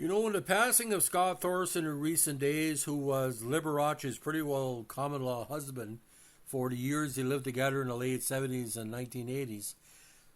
You know, in the passing of Scott Thorson in recent days, who was Liberace's pretty well common law husband for the years they lived together in the late 70s and 1980s,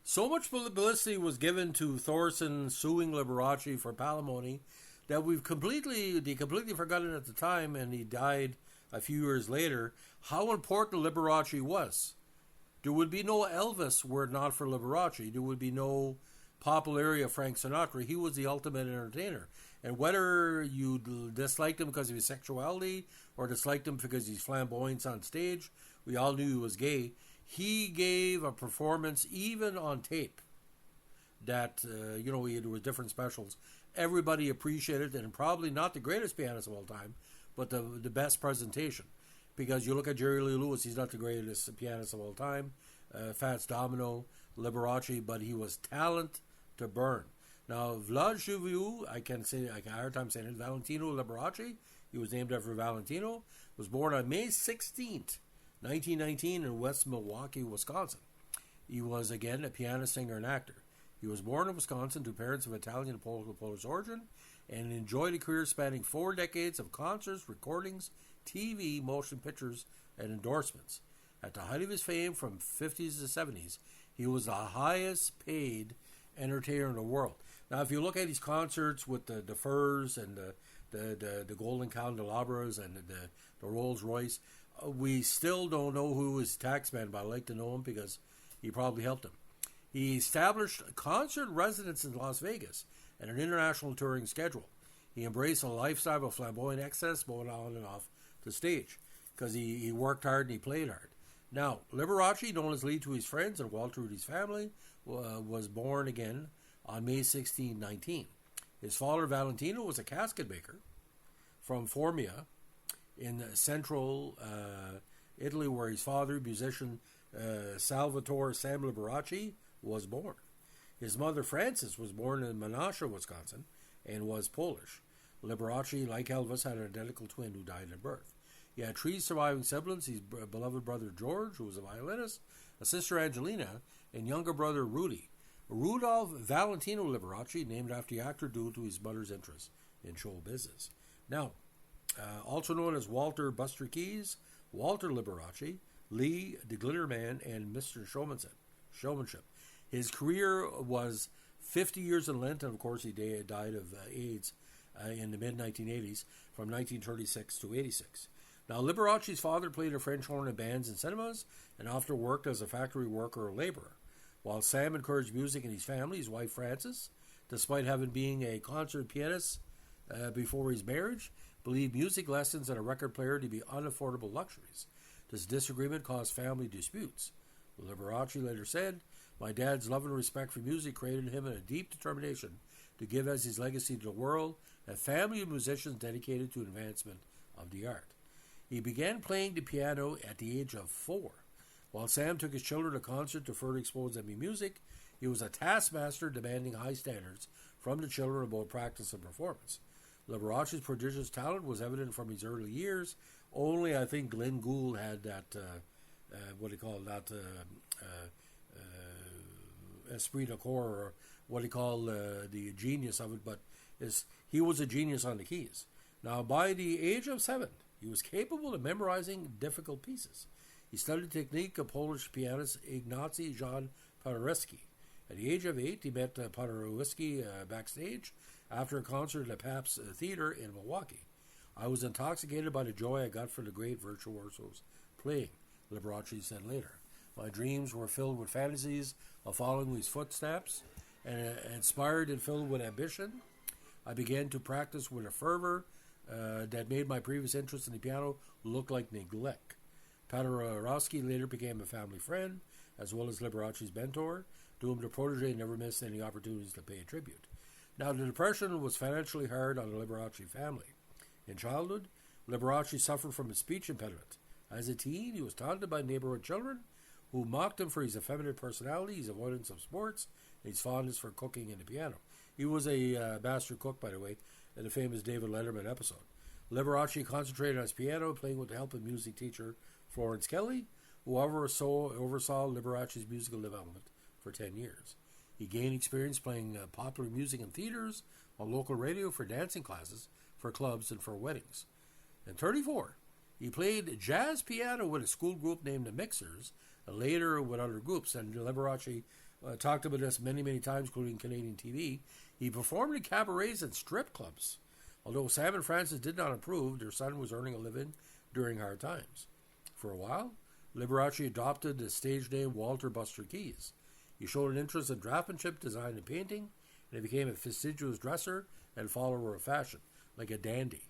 so much publicity was given to Thorson suing Liberace for palimony that they completely forgotten at the time, and he died a few years later, how important Liberace was. There would be no Elvis were it not for Liberace. There would be no popularity of Frank Sinatra. He was the ultimate entertainer. And whether you disliked him because of his sexuality or disliked him because he's flamboyant on stage, we all knew he was gay. He gave a performance even on tape that, there was different specials. Everybody appreciated it, and probably not the greatest pianist of all time, but the best presentation. Because you look at Jerry Lee Lewis, he's not the greatest pianist of all time. Fats Domino, Liberace, but he was talent to burn. Now, Vlad Juviu, I can have a hard time saying it, Valentino Liberace, he was named after Valentino, was born on May 16th, 1919 in West Milwaukee, Wisconsin. He was, again, a pianist, singer, and actor. He was born in Wisconsin to parents of Italian and Polish origin and enjoyed a career spanning 4 decades of concerts, recordings, TV, motion pictures, and endorsements. At the height of his fame from 50s to 70s, he was the highest paid entertainer in the world. Now, if you look at his concerts with the furs and the golden candelabras and the Rolls Royce, we still don't know who his taxman, but I'd like to know him because he probably helped him. He established a concert residence in Las Vegas and an international touring schedule. He embraced a lifestyle of flamboyant excess, both on and off the stage, because he worked hard and he played hard. Now, Liberace, known as Lee to his friends and Walter to his family, was born again on May 16, 19. His father, Valentino, was a casket maker from Formia in central Italy, where his father, musician Salvatore Sam Liberace, was born. His mother, Frances, was born in Menasha, Wisconsin, and was Polish. Liberace, like Elvis, had an identical twin who died at birth. He had 3 surviving siblings: his beloved brother George, who was a violinist, a sister Angelina, and younger brother Rudy. Rudolph Valentino Liberace, named after the actor due to his mother's interest in show business. Now, also known as Walter Buster Keys, Walter Liberace, Lee the Glitter Man, and Mr. Showmanship. His career was 50 years in length, and of course he died of AIDS in the mid-1980s from 1936 to 86. Now, Liberace's father played a French horn in bands and cinemas and often worked as a factory worker or laborer. While Sam encouraged music in his family, his wife Frances, despite having been a concert pianist before his marriage, believed music lessons and a record player to be unaffordable luxuries. This disagreement caused family disputes. Liberace later said, "My dad's love and respect for music created him a deep determination to give as his legacy to the world a family of musicians dedicated to advancement of the art." He began playing the piano at the age of 4. While Sam took his children to concert to further expose them in music, he was a taskmaster demanding high standards from the children about practice and performance. Liberace's prodigious talent was evident from his early years. Only, I think, Glenn Gould had that, esprit de corps, or what he called the genius of it, but he was a genius on the keys. Now, by the age of 7, he was capable of memorizing difficult pieces. He studied the technique of Polish pianist Ignacy Jan Paderewski. At the age of 8, he met Paderewski backstage after a concert at the Pabst Theater in Milwaukee. "I was intoxicated by the joy I got from the great virtuoso's playing," Liberace said later. "My dreams were filled with fantasies of following his footsteps, and inspired and filled with ambition. I began to practice with a fervor that made my previous interest in the piano look like neglect." Paderewski later became a family friend, as well as Liberace's mentor, to whom the protege never missed any opportunities to pay a tribute. Now, the Depression was financially hard on the Liberace family. In childhood, Liberace suffered from a speech impediment. As a teen, he was taunted by neighborhood children who mocked him for his effeminate personality, his avoidance of sports, and his fondness for cooking and the piano. He was a master cook, by the way, in the famous David Letterman episode. Liberace concentrated on his piano, playing with the help of music teacher Florence Kelly, who oversaw Liberace's musical development for 10 years. He gained experience playing popular music in theaters, on local radio for dancing classes, for clubs, and for weddings. In 1934, he played jazz piano with a school group named the Mixers, and later with other groups. And Liberace talked about this many, many times, including Canadian TV. He performed in cabarets and strip clubs. Although Sam and Frances did not approve, their son was earning a living during hard times. For a while, Liberace adopted the stage name Walter Buster Keys. He showed an interest in draftsmanship, design, and painting, and he became a fastidious dresser and follower of fashion, like a dandy.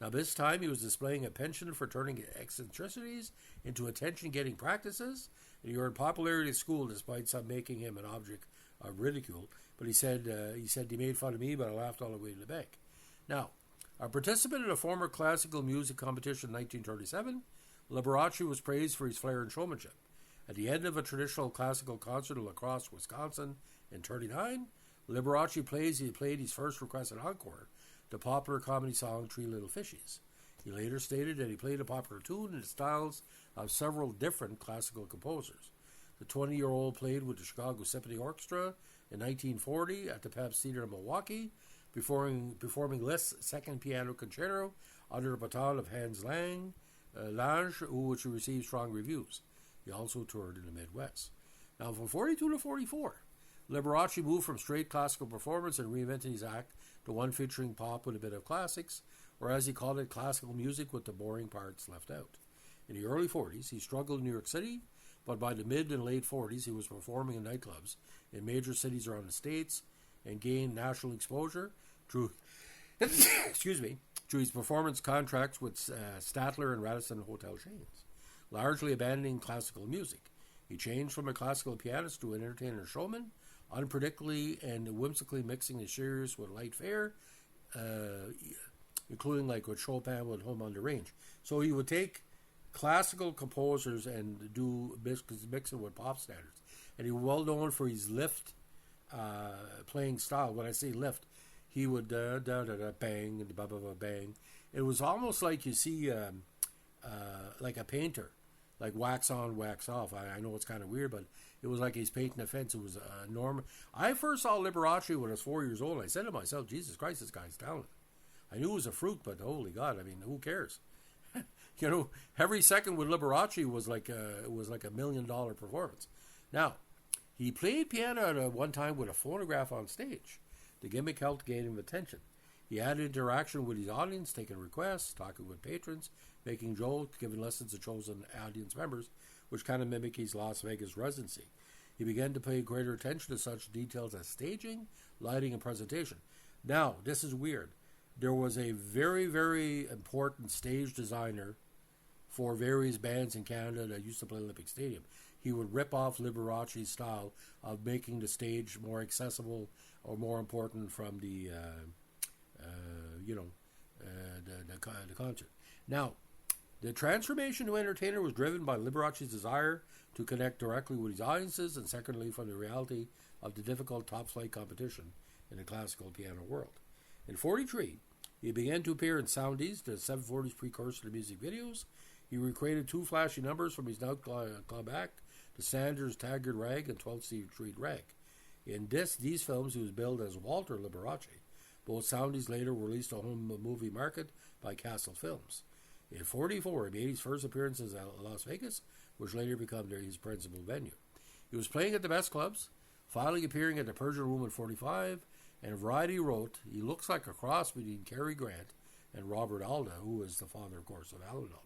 Now, this time he was displaying a penchant for turning eccentricities into attention-getting practices, and he earned popularity at school despite some making him an object of ridicule. But he said he made fun of me, but I laughed all the way to the bank. Now, a participant in a former classical music competition in 1937, Liberace was praised for his flair and showmanship. At the end of a traditional classical concert in La Crosse, Wisconsin in 1939, Liberace played his first requested encore, the popular comedy song Three Little Fishies. He later stated that he played a popular tune in the styles of several different classical composers. The 20-year-old played with the Chicago Symphony Orchestra in 1940 at the Pabst Theater in Milwaukee, performing Liszt's second piano concerto under the baton of Hans Lange, which received strong reviews. He also toured in the Midwest. Now, from 1942 to 1944, Liberace moved from straight classical performance and reinvented his act to one featuring pop with a bit of classics, or as he called it, classical music with the boring parts left out. In the early 40s, he struggled in New York City, but by the mid and late 40s, he was performing in nightclubs in major cities around the States and gained national exposure through through his performance contracts with Statler and Radisson hotel chains, largely abandoning classical music. He changed from a classical pianist to an entertainer and showman, unpredictably and whimsically mixing the serious with light fare, including like with Chopin with Home on the Range. So he would take classical composers and mix it with pop standards. And he was well known for his lift playing style. When I say lift, he would bang and bang. It was almost like you see like a painter, like wax on, wax off. I know it's kind of weird, but it was like he's painting a fence. It was enormous. I first saw Liberace when I was 4 years old. I said to myself, Jesus Christ, this guy's talented. I knew it was a fruit, but holy God, I mean, who cares? You know, every second with Liberace was like $1 million performance. Now, he played piano at one time with a phonograph on stage. The gimmick helped gain him attention. He had interaction with his audience, taking requests, talking with patrons, making jokes, giving lessons to chosen audience members, which kind of mimicked his Las Vegas residency. He began to pay greater attention to such details as staging, lighting, and presentation. Now, this is weird. There was a very, very important stage designer for various bands in Canada that used to play Olympic Stadium. He would rip off Liberace's style of making the stage more accessible or more important from the concert. Now, the transformation to entertainer was driven by Liberace's desire to connect directly with his audiences, and secondly, from the reality of the difficult top-flight competition in the classical piano world. In 1943, he began to appear in Soundies, the 740s precursor to music videos. He recreated two flashy numbers from his nightclub act, the Sanders Taggart Rag and 12th Street Rag. In these films, he was billed as Walter Liberace. Both Soundies later were released on home movie market by Castle Films. In 1944, he made his first appearances at Las Vegas, which later became his principal venue. He was playing at the best clubs, finally appearing at the Persian Room in 1945, and Variety wrote, he looks like a cross between Cary Grant and Robert Alda, who was the father, of course, of Alan Alda.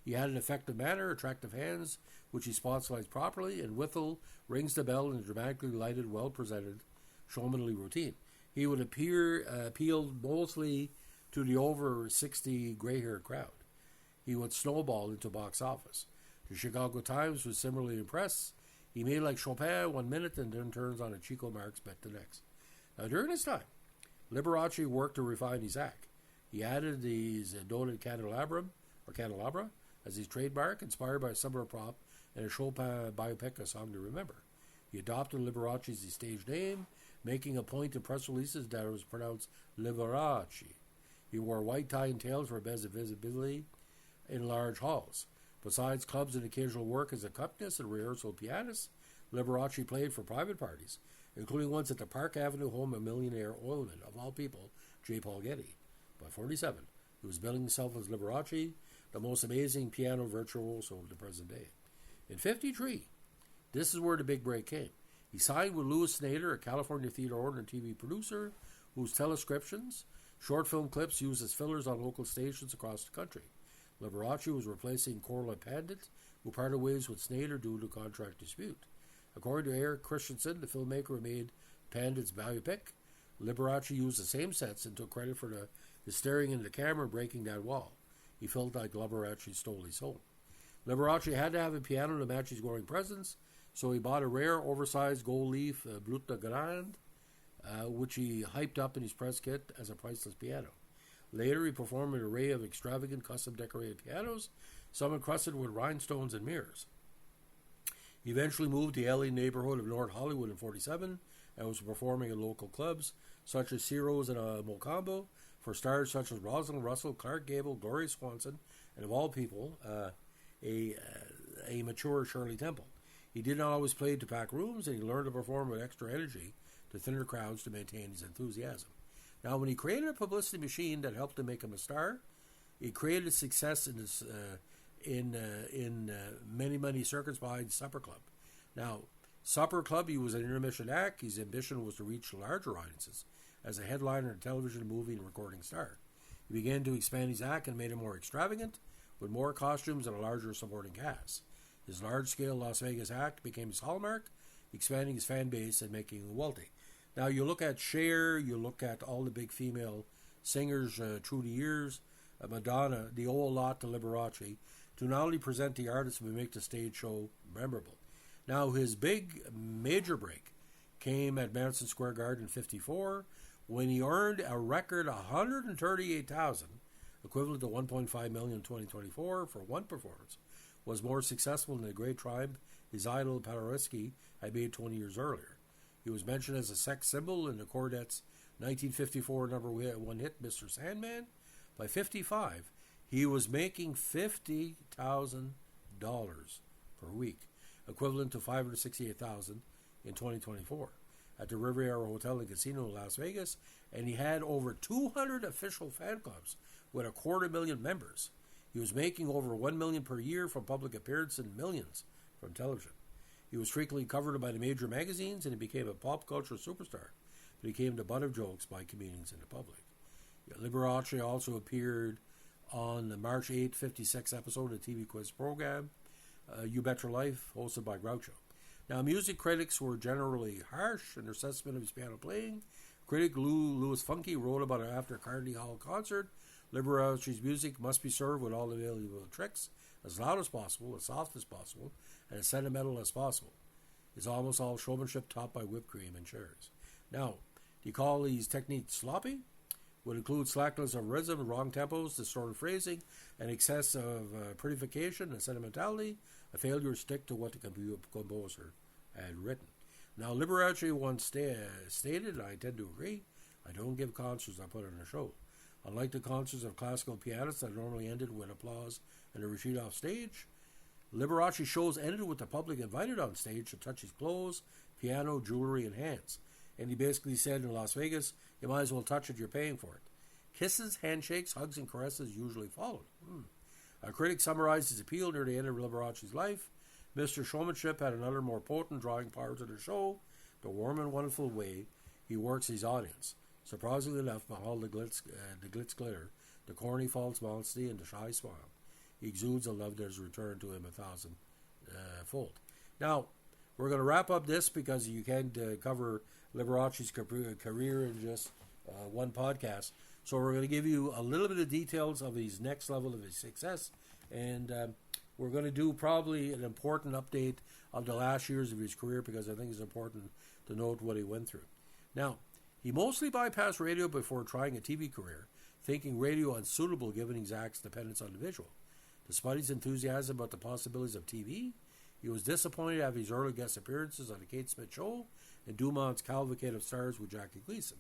He had an effective manner, attractive hands, which he spotlights properly, and withal rings the bell in a dramatically lighted, well-presented, showmanly routine. He would appeal mostly to the over 60 gray-haired crowd. He would snowball into box office. The Chicago Times was similarly impressed. He made like Chopin 1 minute and then turns on a Chico Marx bet the next. Now, during this time, Liberace worked to refine his act. He added his noted candelabra as his trademark, inspired by a similar prop and a Chopin biopic, A Song to Remember. He adopted Liberace as his stage name, making a point in press releases that it was pronounced Liberace. He wore white tie and tails for best visibility in large halls. Besides clubs and occasional work as accompanist and rehearsal pianist, Liberace played for private parties, including ones at the Park Avenue home of millionaire oilman, of all people, J. Paul Getty. By 47, he was billing himself as Liberace, the most amazing piano virtuoso of the present day. In 53, this is where the big break came. He signed with Louis Snyder, a California theater owner and TV producer, whose telescriptions, short film clips used as fillers on local stations across the country. Liberace was replacing Corla Pandit, who parted ways with Snyder due to contract dispute. According to Eric Christensen, the filmmaker who made Pandit's biopic, Liberace used the same sets and took credit for his staring into the camera and breaking that wall. He felt like Liberace stole his soul. Liberace had to have a piano to match his growing presence, so he bought a rare, oversized gold leaf Brut de Grande, which he hyped up in his press kit as a priceless piano. Later, he performed an array of extravagant, custom-decorated pianos, some encrusted with rhinestones and mirrors. He eventually moved to the LA neighborhood of North Hollywood in 47 and was performing in local clubs such as Ciro's and Mocambo for stars such as Rosalind Russell, Clark Gable, Gloria Swanson, and of all people, a mature Shirley Temple. He did not always play to pack rooms, and he learned to perform with extra energy to thinner crowds to maintain his enthusiasm. Now, when he created a publicity machine that helped to make him a star, he created success in many circuits behind Supper Club. Now, Supper Club, he was an intermission act. His ambition was to reach larger audiences as a headliner, a television, movie, and recording star. He began to expand his act and made it more extravagant, with more costumes and a larger supporting cast. His large-scale Las Vegas act became his hallmark, expanding his fan base and making him wealthy. Now, you look at Cher, you look at all the big female singers through the years, Madonna, the old lot to Liberace, to not only present the artist but make the stage show memorable. Now, his big major break came at Madison Square Garden in 54 when he earned a record $138,000, equivalent to $1.5 million in 2024 for one performance, was more successful than the great triumph his idol Paderewski had made 20 years earlier. He was mentioned as a sex symbol in the Chordette's 1954 number one hit, Mr. Sandman. By 55, he was making $50,000 per week, equivalent to $568,000 in 2024, at the Riviera Hotel and Casino in Las Vegas, and he had over 200 official fan clubs with 250,000 members. He was making over $1 million per year from public appearances and millions from television. He was frequently covered by the major magazines, and he became a pop culture superstar, but he became the butt of jokes by comedians in the public. Liberace also appeared on the March 8, 56 episode of the TV quiz program, You Bet Your Life, hosted by Groucho. Now, music critics were generally harsh in their assessment of his piano playing. Critic Louis Funky wrote about it after a Carnegie Hall concert. Liberace's music must be served with all available tricks, as loud as possible, as soft as possible, and as sentimental as possible. It's almost all showmanship topped by whipped cream and cherries. Now, do you call these techniques sloppy? Would include slackness of rhythm, wrong tempos, distorted phrasing, and excess of prettification and sentimentality, a failure to stick to what the composer had written. Now, Liberace once stated, and I tend to agree, I don't give concerts, I put on a show. Unlike the concerts of classical pianists that normally ended with applause and a retreat off stage, Liberace shows ended with the public invited on stage to touch his clothes, piano, jewelry, and hands. And he basically said in Las Vegas, you might as well touch it, you're paying for it. Kisses, handshakes, hugs, and caresses usually followed. A critic summarized his appeal near the end of Liberace's life. Mr. Showmanship had another more potent drawing power to the show, the warm and wonderful way he works his audience. Surprisingly enough, behind the glitz glitter, the corny false modesty, and the shy smile, he exudes a love that has returned to him 1,000-fold. Now, we're going to wrap up this because you can't cover Liberace's career in just one podcast. So we're going to give you a little bit of details of his next level of his success, and we're going to do probably an important update of the last years of his career because I think it's important to note what he went through. Now, he mostly bypassed radio before trying a TV career, thinking radio unsuitable given his act's dependence on the visual. Despite his enthusiasm about the possibilities of TV, he was disappointed at his early guest appearances on The Kate Smith Show and Dumont's Cavalcade of Stars with Jackie Gleason.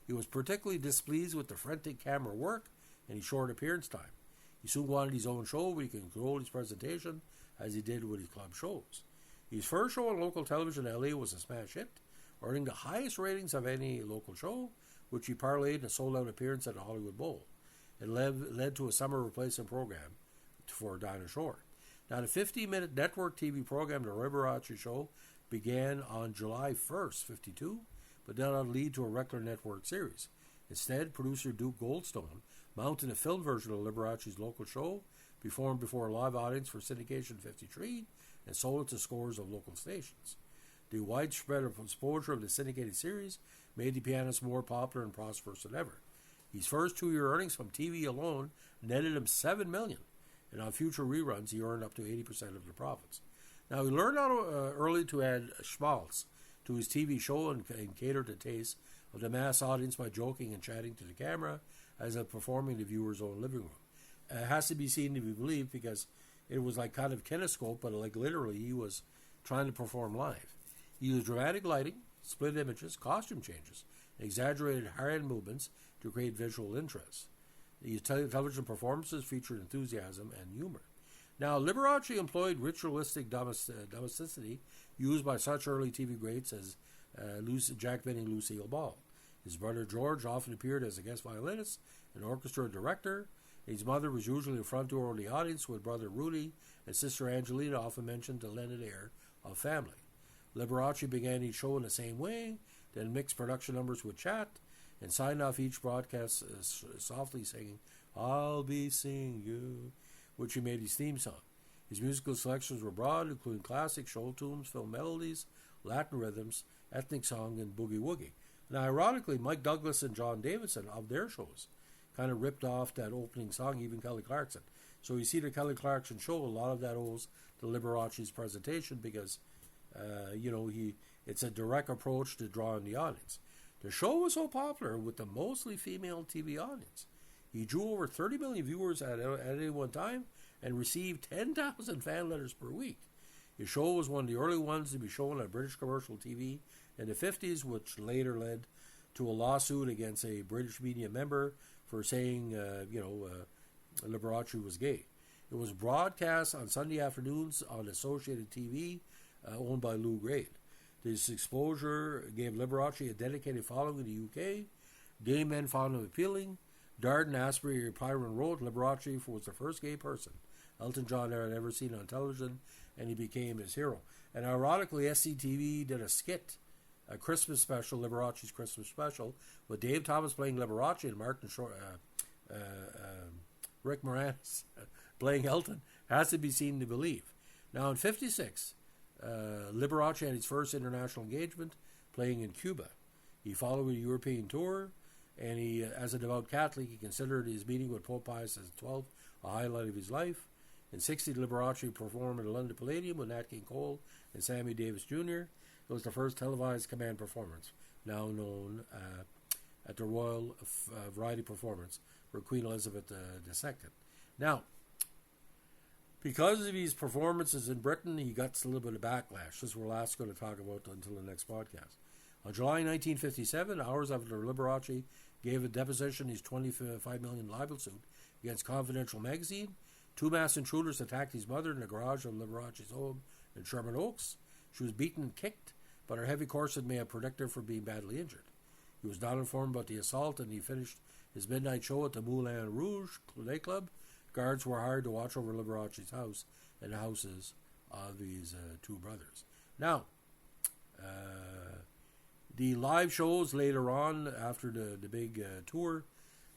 He was particularly displeased with the frantic camera work and his short appearance time. He soon wanted his own show where he could control his presentation as he did with his club shows. His first show on local television in LA was a smash hit, earning the highest ratings of any local show, which he parlayed in a sold-out appearance at the Hollywood Bowl. It led to a summer replacement program for Dinah Shore. Now, the 15-minute network TV program, The Liberace Show, began on July 1st, 52, but did not lead to a regular network series. Instead, producer Duke Goldstone mounted a film version of Liberace's local show, performed before a live audience for syndication in 53, and sold it to scores of local stations. The widespread exposure of the syndicated series made the pianist more popular and prosperous than ever. His first 2-year earnings from TV alone netted him $7 million, and on future reruns he earned up to 80% of the profits. Now, he learned early to add schmaltz to his TV show and cater to taste of the mass audience by joking and chatting to the camera as if performing in the viewer's own living room. It has to be seen to be believed because it was like kind of kinescope, but like literally he was trying to perform live. He used dramatic lighting, split images, costume changes, and exaggerated hand movements to create visual interest. These television performances featured enthusiasm and humor. Now, Liberace employed ritualistic domesticity used by such early TV greats as Jack Benny and Lucille Ball. His brother George often appeared as a guest violinist and orchestra director. His mother was usually the front door of the audience, with brother Rudy and sister Angelina often mentioned to lend an air of family. Liberace began each show in the same way, then mixed production numbers with chat, and signed off each broadcast softly singing, "I'll be seeing you," which he made his theme song. His musical selections were broad, including classic show tunes, film melodies, Latin rhythms, ethnic song, and boogie-woogie. Now, ironically, Mike Douglas and John Davidson, of their shows, kind of ripped off that opening song, even Kelly Clarkson. So you see the Kelly Clarkson show, a lot of that owes to Liberace's presentation because, it's a direct approach to drawing the audience. The show was so popular with the mostly female TV audience. He drew over 30 million viewers at any one time and received 10,000 fan letters per week. His show was one of the early ones to be shown on British commercial TV in the 50s, which later led to a lawsuit against a British media member for saying, Liberace was gay. It was broadcast on Sunday afternoons on Associated TV, owned by Lou Grade. This exposure gave Liberace a dedicated following in the UK. Gay men found him appealing. Darden Asprey Pyron wrote, Liberace was the first gay person Elton John had ever seen on television, and he became his hero. And ironically, SCTV did a skit, a Christmas special, Liberace's Christmas special, with Dave Thomas playing Liberace and Rick Moranis playing Elton. Has to be seen to believe. Now, in 1956, Liberace had his first international engagement playing in Cuba. He followed a European tour, and he, as a devout Catholic, he considered his meeting with Pope Pius XII a highlight of his life. In 1960, Liberace performed at the London Palladium with Nat King Cole and Sammy Davis Jr. It was the first televised command performance, now known at the Royal Variety Performance for Queen Elizabeth II. Now, because of his performances in Britain, he got a little bit of backlash. This is what we're last going to talk about until the next podcast. On July 1957, hours after Liberace gave a deposition his $25 million libel suit against Confidential magazine, two masked intruders attacked his mother in the garage of Liberace's home in Sherman Oaks. She was beaten and kicked, but her heavy corset may have protected her from being badly injured. He was not informed about the assault, and he finished his midnight show at the Moulin Rouge nightclub. Guards were hired to watch over Liberace's house and the houses of his two brothers. Now, the live shows later on, after the big tour,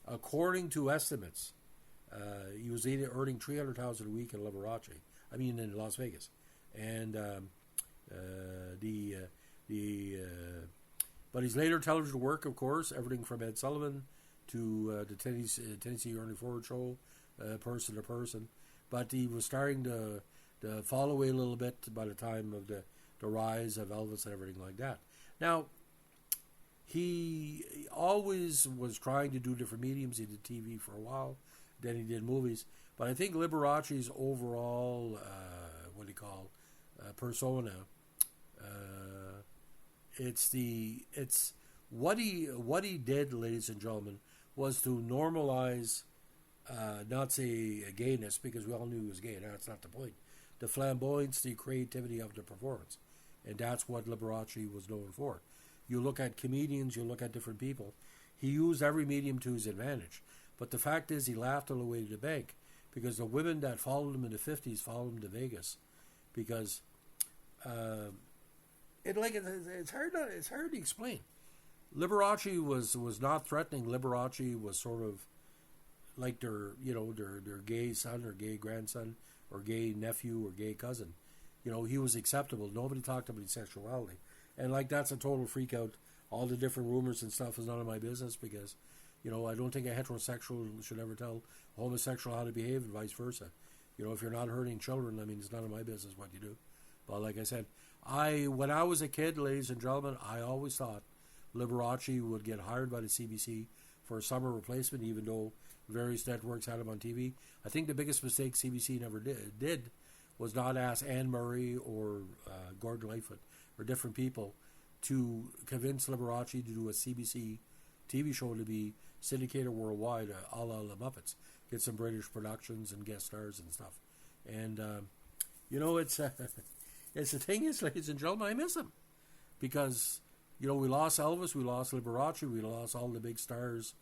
according to estimates, he was earning $300,000 a week in Las Vegas, and but his later television work, of course, everything from Ed Sullivan to the Tennessee Ernie Ford show, person to person, but he was starting to fall away a little bit by the time of the rise of Elvis and everything like that. Now, he always was trying to do different mediums. He did TV for a while, then he did movies. But I think Liberace's overall, persona, it's what he did, ladies and gentlemen, was to normalize, not say gayness, because we all knew he was gay. That's not the point. The flamboyance, the creativity of the performance, and that's what Liberace was known for. You look at comedians, you look at different people. He used every medium to his advantage. But the fact is, he laughed all the way to the bank because the women that followed him in the 50s followed him to Vegas because it's hard to explain. Liberace was not threatening. Liberace was sort of like their gay son or gay grandson or gay nephew or gay cousin. He was acceptable. Nobody talked about his sexuality. And that's a total freak out. All the different rumors and stuff is none of my business because, I don't think a heterosexual should ever tell a homosexual how to behave and vice versa. If you're not hurting children, it's none of my business what you do. But like I said, when I was a kid, ladies and gentlemen, I always thought Liberace would get hired by the CBC for a summer replacement, even though various networks had him on TV. I think the biggest mistake CBC never did was not ask Anne Murray or Gordon Lightfoot or different people to convince Liberace to do a CBC TV show to be syndicated worldwide, a la the Muppets. Get some British productions and guest stars and stuff. And, it's the thing is, ladies and gentlemen, I miss him. Because, we lost Elvis, we lost Liberace, we lost all the big stars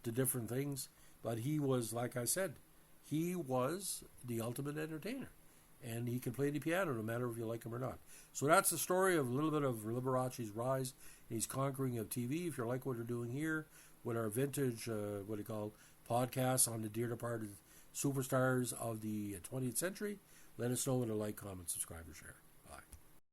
to different things. But he was, like I said, he was the ultimate entertainer. And he can play the piano no matter if you like him or not. So that's the story of a little bit of Liberace's rise, his conquering of TV. If you like what we're doing here with our vintage, podcasts on the dear departed superstars of the 20th century, let us know with a like, comment, subscribe, or share.